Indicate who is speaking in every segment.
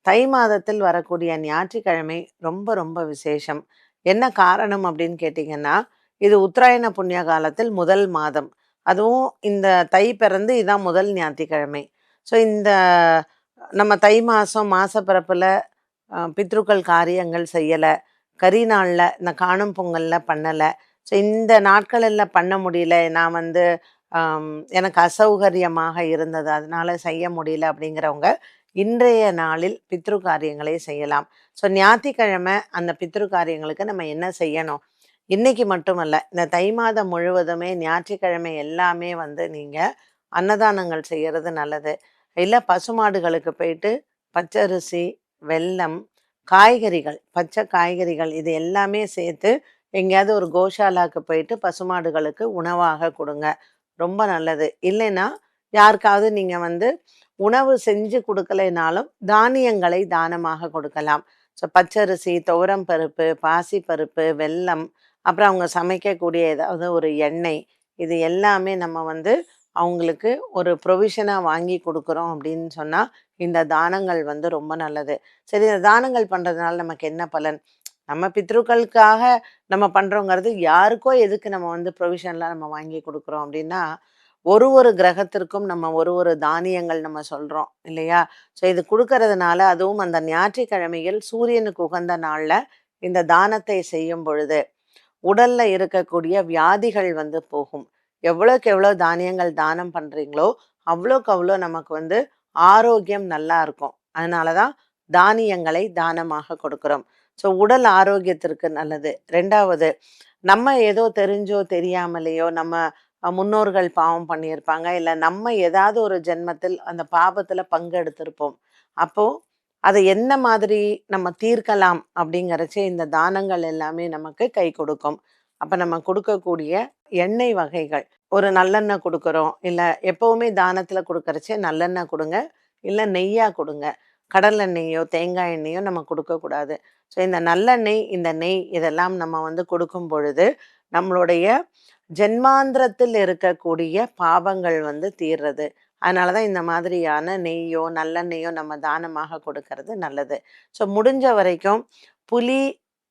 Speaker 1: தை மாதத்தில் வரக்கூடிய ஞாயிற்றுக்கிழமை ரொம்ப ரொம்ப விசேஷம். என்ன காரணம் அப்படின்னு கேட்டிங்கன்னா, இது உத்தராயண புண்ணிய காலத்தில் முதல் மாதம். அதுவும் இந்த தை பிறந்து இதான் முதல் ஞாயிற்றுக்கிழமை. ஸோ இந்த நம்ம தை மாசம் மாசப்பிறப்புல பித்ருக்கள் காரியங்கள் செய்யல. கரி நாள்ல இந்த காணும் பொங்கல்ல பண்ணல. ஸோ இந்த நாட்களெல்லாம் பண்ண முடியல. நான் வந்து எனக்கு அசௌகரியமாக இருந்தது. அதனால செய்ய முடியல அப்படிங்கிறவங்க, இன்றைய நாளில் பித்ரு காரியங்களை செய்யலாம். ஸோ ஞாயிற்றுக்கிழமை அந்த பித்ரு காரியங்களுக்கு நம்ம என்ன செய்யணும்? இன்னைக்கு மட்டுமல்ல, இந்த தை மாதம் முழுவதுமே ஞாயிற்றுக்கிழமை எல்லாமே வந்து நீங்க அன்னதானங்கள் செய்யறது நல்லது. இல்ல பசுமாடுகளுக்கு போயிட்டு பச்சரிசி, வெல்லம், காய்கறிகள், பச்சை காய்கறிகள் இது எல்லாமே சேர்த்து எங்கேயாவது ஒரு கோஷாலாக்கு போயிட்டு பசுமாடுகளுக்கு உணவாக கொடுங்க. ரொம்ப நல்லது. இல்லைன்னா, யாருக்காவது நீங்க வந்து உணவு செஞ்சு குடுக்கலைனாலும், தானியங்களை தானமாக கொடுக்கலாம். ஸோ பச்சரிசி, துவரம் பருப்பு, பாசிப்பருப்பு, வெல்லம், அப்புறம் அவங்க சமைக்கக்கூடிய ஏதாவது ஒரு எண்ணெய், இது எல்லாமே நம்ம வந்து அவங்களுக்கு ஒரு ப்ரொவிஷனா வாங்கி குடுக்குறோம் அப்படின்னு சொன்னா, இந்த தானங்கள் வந்து ரொம்ப நல்லது. சரி, இந்த தானங்கள் பண்றதுனால நமக்கு என்ன பலன்? நம்ம பித்ருக்களுக்காக நம்ம பண்றோங்கிறது யாருக்கோ எதுக்கு நம்ம வந்து ப்ரொவிஷன்லாம் நம்ம வாங்கி குடுக்குறோம் அப்படின்னா, ஒரு கிரகத்திற்கும் நம்ம ஒரு தானியங்கள் நம்ம சொல்றோம் இல்லையா? ஸோ இது குடுக்கறதுனால அதுவும் அந்த ஞாயிற்றுக்கிழமையில் சூரியனுக்கு உகந்த நாள்ல இந்த தானத்தை செய்யும் பொழுது, உடல்ல இருக்கக்கூடிய வியாதிகள் வந்து போகும். எவ்வளோக்கு எவ்வளோ தானியங்கள் தானம் பண்றீங்களோ, அவ்வளோக்கு அவ்வளோ நமக்கு வந்து ஆரோக்கியம் நல்லா இருக்கும். அதனால தான் தானியங்களை தானமாக கொடுக்கிறோம். ஸோ உடல் ஆரோக்கியத்திற்கு நல்லது. 2வது, நம்ம ஏதோ தெரிஞ்சோ தெரியாமலேயோ நம்ம முன்னோர்கள் பாவம் பண்ணியிருப்பாங்க. இல்ல நம்ம ஏதாவது ஒரு ஜென்மத்தில் அந்த பாவத்துல பங்கெடுத்திருப்போம். அப்போ அத என்ன மாதிரி நம்ம தீர்க்கலாம் அப்படிங்கிறச்சே இந்த தானங்கள் எல்லாமே நமக்கு கை கொடுக்கும். அப்ப நம்ம கொடுக்கக்கூடிய எண்ணெய் வகைகள், ஒரு நல்லெண்ணெய் குடுக்குறோம். இல்ல எப்பவுமே தானத்துல குடுக்கறச்சே நல்லெண்ணெய் குடுங்க. இல்ல நெய்யா குடுங்க. கடலெண்ணெயோ, தேங்காய் எண்ணெயோ நம்ம குடுக்கக்கூடாது. ஸோ இந்த நல்லெண்ணெய், இந்த நெய் இதெல்லாம் நம்ம வந்து கொடுக்கும் பொழுது, நம்மளுடைய ஜென்மாந்திரத்தில் இருக்கக்கூடிய பாவங்கள் வந்து தீர்றது. அதனால தான் இந்த மாதிரியான நெய்யோ, நல்லெண்ணெய்யோ நம்ம தானமாக கொடுக்கறது நல்லது. ஸோ முடிஞ்ச வரைக்கும் புளி,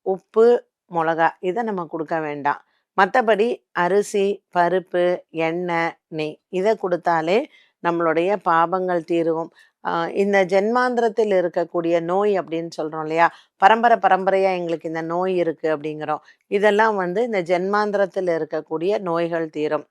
Speaker 1: உப்பு, மொளகா இத நம்ம குடுக்க வேண்டாம். மத்தபடி அரிசி, பருப்பு, எண்ணெய், நெய் இத குடுத்தாலே நம்மளுடைய பாவங்கள் தீரும். அ இந்த ஜென்மாந்திரத்தில் இருக்கக்கூடிய நோய் அப்படின்னு சொல்றோம் இல்லையா? பரம்பரையா எங்களுக்கு இந்த நோய் இருக்கு அப்படிங்கிறோம். இதெல்லாம் வந்து இந்த ஜென்மாந்திரத்தில் இருக்கக்கூடிய நோய்கள் தீரும்.